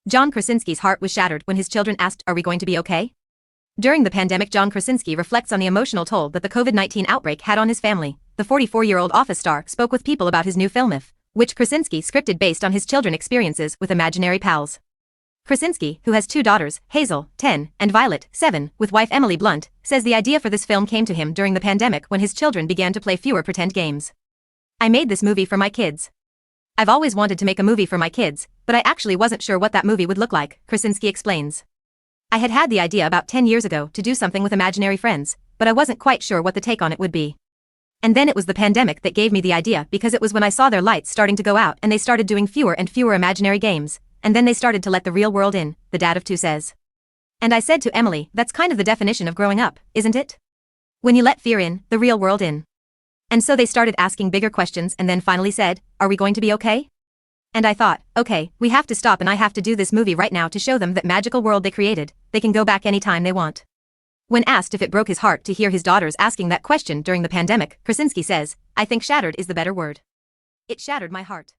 John Krasinski's heart was shattered when his children asked, "Are we going to be okay?" During the pandemic, John Krasinski reflects on the emotional toll that the COVID-19 outbreak had on his family. The 44-year-old Office star spoke with People about his new film If, which Krasinski scripted based on his children's experiences with imaginary pals. Krasinski, who has two daughters, Hazel, 10, and Violet, 7, with wife Emily Blunt, says the idea for this film came to him during the pandemic when his children began to play fewer pretend games. "I made this movie for my kids. I've always wanted to make a movie for my kids, but I actually wasn't sure what that movie would look like," Krasinski explains. "I had the idea about 10 years ago to do something with imaginary friends, but I wasn't quite sure what the take on it would be. And then it was the pandemic that gave me the idea because it was when I saw their lights starting to go out and they started doing fewer and fewer imaginary games, and then they started to let the real world in," the dad of two says. "And I said to Emily, that's kind of the definition of growing up, isn't it? When you let fear in, the real world in. And so they started asking bigger questions and then finally said, 'Are we going to be okay?' And I thought, okay, we have to stop and I have to do this movie right now to show them that magical world they created, they can go back anytime they want." When asked if it broke his heart to hear his daughters asking that question during the pandemic, Krasinski says, "I think shattered is the better word. It shattered my heart."